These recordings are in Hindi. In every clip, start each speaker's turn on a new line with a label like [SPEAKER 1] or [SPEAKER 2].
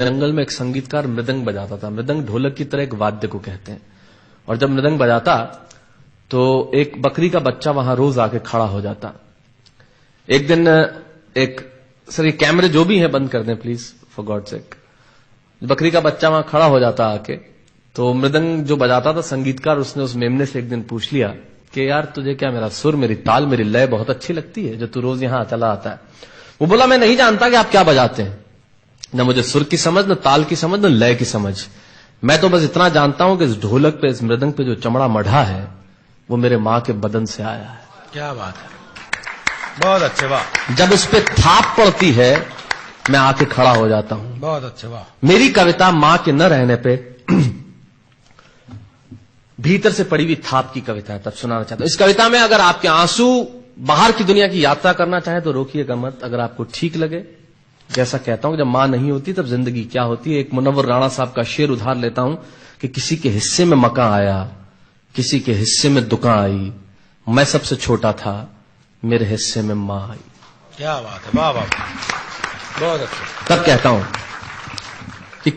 [SPEAKER 1] जंगल में एक संगीतकार मृदंग बजाता था। मृदंग ढोलक की तरह एक वाद्य को कहते हैं। और जब मृदंग बजाता तो एक बकरी का बच्चा वहां रोज आके खड़ा हो जाता। एक दिन सर ये कैमरे जो भी हैं बंद कर दें प्लीज, फॉर गॉड सेक। बकरी का बच्चा वहां खड़ा हो जाता आके, तो मृदंग जो बजाता था संगीतकार, उसने उस मेमने से एक दिन पूछ लिया कि यार तुझे क्या मेरा सुर, मेरी ताल, मेरी लय बहुत अच्छी लगती है जो तू रोज यहां चला आता है। वो बोला मैं नहीं जानता कि आप क्या बजाते हैं, न मुझे सुर की समझ, न ताल की समझ, न लय की समझ। मैं तो बस इतना जानता हूं कि इस ढोलक पे, इस मृदंग पे जो चमड़ा मढ़ा है वो मेरे मां के बदन से आया है।
[SPEAKER 2] क्या बात है, बहुत अच्छे, वाह।
[SPEAKER 1] जब उस पे थाप पड़ती है मैं आके खड़ा हो जाता हूं।
[SPEAKER 2] बहुत अच्छे, वाह।
[SPEAKER 1] मेरी कविता मां के न रहने पे भीतर से पड़ी हुई थाप की कविता है, तब सुनाना चाहता हूं। इस कविता में अगर आपके आंसू बाहर की दुनिया की यात्रा करना चाहे तो रोकिएगा मत। अगर आपको ठीक लगे, जैसा कहता हूं जब मां नहीं होती तब जिंदगी क्या होती है। एक मुनव्वर राणा साहब का शेर उधार लेता हूं कि किसी के हिस्से में मकान आया, किसी के हिस्से में दुकान आई, मैं सबसे छोटा था, मेरे हिस्से में मां आई।
[SPEAKER 2] क्या बात है, वाह वाह, बहुत अच्छा।
[SPEAKER 1] तब कहता हूं कि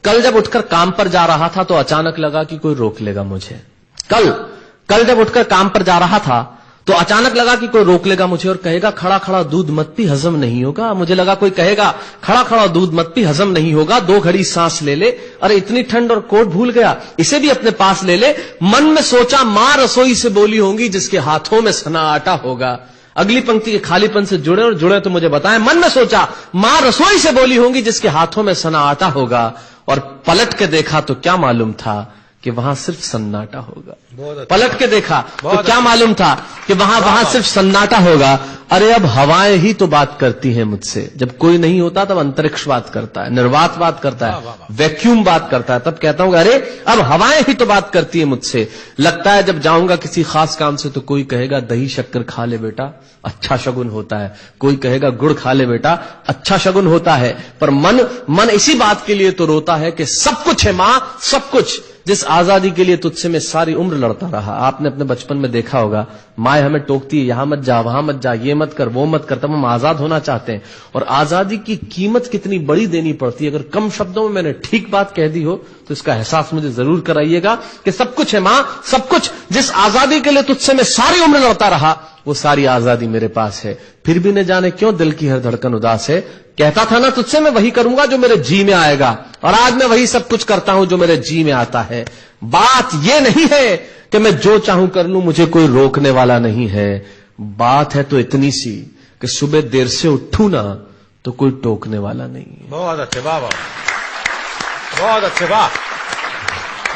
[SPEAKER 1] कल जब उठकर काम पर जा रहा था तो अचानक लगा कि कोई रोक लेगा मुझे। कल जब उठकर काम पर जा रहा था तो अचानक लगा कि कोई रोक लेगा मुझे और कहेगा खड़ा खड़ा दूध मत पी, हजम नहीं होगा। मुझे लगा कोई कहेगा खड़ा खड़ा दूध मत पी, हजम नहीं होगा, 2 घड़ी सांस ले ले, अरे इतनी ठंड और कोट भूल गया, इसे भी अपने पास ले ले। मन में सोचा मां रसोई से बोली होंगी जिसके हाथों में सना आटा होगा। अगली पंक्ति के खालीपन से जुड़े और जुड़े तो मुझे बताएं। मन में सोचा मां रसोई से बोली होंगी जिसके हाथों में सना आटा होगा, और पलट के देखा तो क्या मालूम था कि वहां सिर्फ सन्नाटा होगा। पलट के देखा तो क्या मालूम था कि वहां सिर्फ सन्नाटा होगा। अरे अब हवाएं ही तो बात करती हैं मुझसे। जब कोई नहीं होता तब अंतरिक्ष बात करता है, निर्वात बात करता है, वैक्यूम बात करता है। तब कहता हूं अरे अब हवाएं ही तो बात करती है मुझसे। लगता है जब जाऊंगा किसी खास काम से तो कोई कहेगा दही शक्कर खा ले बेटा, अच्छा शगुन होता है। कोई कहेगा गुड़ खा ले बेटा, अच्छा शगुन होता है। पर मन इसी बात के लिए तो रोता है कि सब कुछ है मां, सब कुछ, जिस आजादी के लिए तुझसे मैं सारी उम्र लड़ता रहा। आपने अपने बचपन में देखा होगा माए हमें टोकती है, यहां मत जा, वहां मत जा, ये मत कर, वो मत कर। तब हम आजाद होना चाहते हैं और आजादी की कीमत कितनी बड़ी देनी पड़ती है। अगर कम शब्दों में मैंने ठीक बात कह दी हो तो इसका एहसास मुझे जरूर कराइएगा कि सब कुछ है मां, सब कुछ, जिस आजादी के लिए तुझसे मैं सारी उम्र लड़ता रहा वो सारी आजादी मेरे पास है। फिर भी न जाने क्यों दिल की हर धड़कन उदास है। कहता था ना तुझसे मैं वही करूंगा जो मेरे जी में आएगा, और आज मैं वही सब कुछ करता हूं जो मेरे जी में आता है। बात यह नहीं है कि मैं जो चाहूं कर लूं, मुझे कोई रोकने वाला नहीं है। बात है तो इतनी सी कि सुबह देर से उठूं ना तो कोई टोकने वाला नहीं है।
[SPEAKER 2] बहुत अच्छे, वाह वाह, बहुत अच्छे, वाह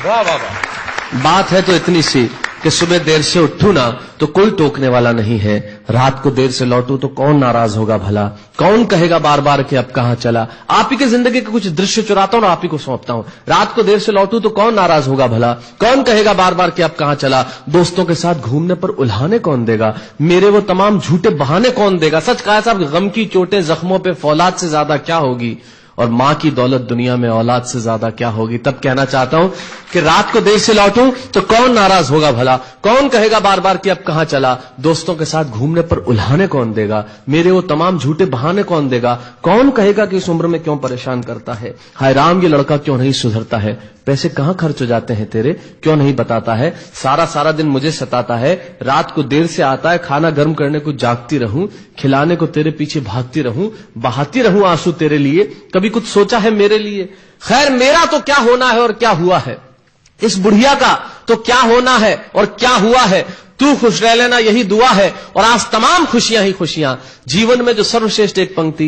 [SPEAKER 2] वाह वाह वाह।
[SPEAKER 1] बात है तो इतनी सी कि सुबह देर से उठूं ना तो कोई टोकने वाला नहीं है। रात को देर से लौटूं तो कौन नाराज होगा भला, कौन कहेगा बार बार कि अब कहां चला। आप ही के जिंदगी के कुछ दृश्य चुराता हूं और आप ही को सौंपता हूं। रात को देर से लौटूं तो कौन नाराज होगा भला, कौन कहेगा बार बार कि अब कहां चला। दोस्तों के साथ घूमने पर उल्हाने कौन देगा, मेरे वो तमाम झूठे बहाने कौन देगा। सच कहा साहब, गम की चोटें जख्मों पे फौलाद से ज्यादा क्या होगी, और मां की दौलत दुनिया में औलाद से ज्यादा क्या होगी। तब कहना चाहता हूं कि रात को देर से लौटूं तो कौन नाराज होगा भला, कौन कहेगा बार बार कि अब कहां चला। दोस्तों के साथ घूमने पर उल्हाने कौन देगा, मेरे वो तमाम झूठे बहाने कौन देगा। कौन कहेगा कि इस उम्र में क्यों परेशान करता है। हाय राम ये लड़का क्यों नहीं सुधरता है, पैसे कहां खर्च हो जाते हैं तेरे, क्यों नहीं बताता है। सारा दिन मुझे सताता है, रात को देर से आता है, खाना गर्म करने को जागती रहूं, खिलाने को तेरे पीछे भागती रहूं, बहाती रहूं आंसू तेरे लिए, कभी कुछ सोचा है मेरे लिए। खैर मेरा तो क्या होना है और क्या हुआ है, इस बुढ़िया का तो क्या होना है और क्या हुआ है। तू खुश रह लेना यही दुआ है, और आज तमाम खुशियां ही खुशियां। जीवन में जो सर्वश्रेष्ठ एक पंक्ति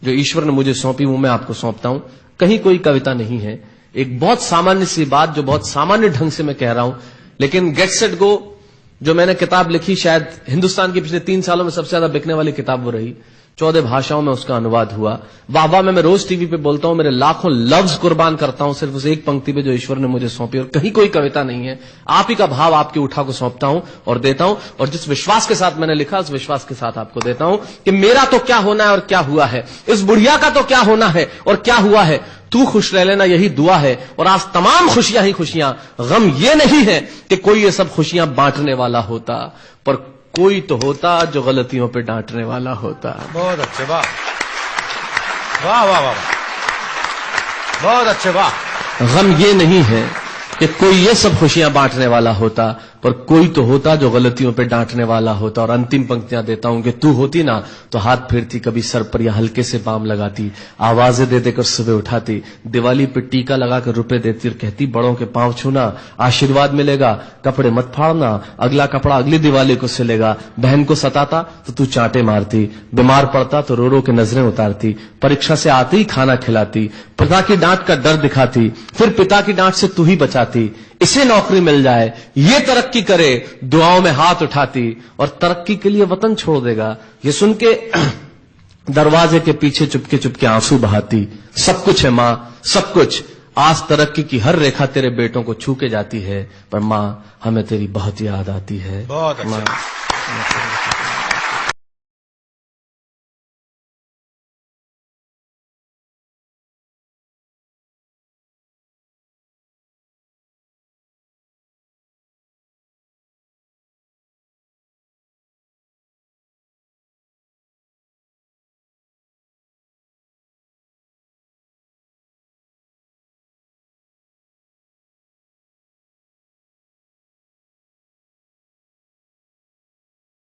[SPEAKER 1] जो ईश्वर ने मुझे सौंपी वो मैं आपको सौंपता हूं। कहीं कोई कविता नहीं है, एक बहुत सामान्य सी बात जो बहुत सामान्य ढंग से मैं कह रहा हूं, लेकिन गेट सेट गो जो मैंने किताब लिखी, शायद हिंदुस्तान की पिछले 3 सालों में सबसे ज्यादा बिकने वाली किताब वो रही। 14 भाषाओं में उसका अनुवाद हुआ। वाह में मैं रोज टीवी पे बोलता हूं, मेरे लाखों लफ्ज कुर्बान करता हूं सिर्फ उस एक पंक्ति पे जो ईश्वर ने मुझे सौंपी, और कहीं कोई कविता नहीं है। आप ही का भाव आपकी उठा को सौंपता हूं और देता हूं, और जिस विश्वास के साथ मैंने लिखा उस विश्वास के साथ आपको देता हूं कि मेरा तो क्या होना है और क्या हुआ है, इस बुढ़िया का तो क्या होना है और क्या हुआ है। तू खुश रह लेना यही दुआ है, और आज तमाम खुशियां ही खुशियां। गम ये नहीं है कि कोई ये सब खुशियां बांटने वाला होता, पर कोई तो होता जो गलतियों पे डांटने वाला होता।
[SPEAKER 2] बहुत अच्छे, वाह वाह वाह वाह, बहुत अच्छे, वाह।
[SPEAKER 1] गम ये नहीं है कि कोई ये सब खुशियां बांटने वाला होता, पर कोई तो होता जो गलतियों पे डांटने वाला होता। और अंतिम पंक्तियां देता हूं कि तू होती ना तो हाथ फेरती, कभी सर पर या हल्के से बाम लगाती, आवाजें दे देकर सुबह उठाती, दिवाली पे टीका लगाकर रुपए देती और कहती बड़ों के पांव छूना, आशीर्वाद मिलेगा, कपड़े मत फाड़ना, अगला कपड़ा अगली दिवाली को सिलेगा। बहन को सताता तो तू चांटे मारती, बीमार पड़ता तो रो रो के नजरें उतारती, परीक्षा से आते ही खाना खिलाती, पिता की डांट का डर दिखाती, फिर पिता की डांट से तू ही बचाती। इसे नौकरी मिल जाए, ये तरक्की करे, दुआओं में हाथ उठाती और तरक्की के लिए वतन छोड़ देगा। ये सुन के दरवाजे के पीछे चुपके चुपके आंसू बहाती। सब कुछ है मां, सब कुछ, आज तरक्की की हर रेखा तेरे बेटों को छू के जाती है, पर मां हमें तेरी बहुत याद आती है।
[SPEAKER 2] बहुत अच्छा।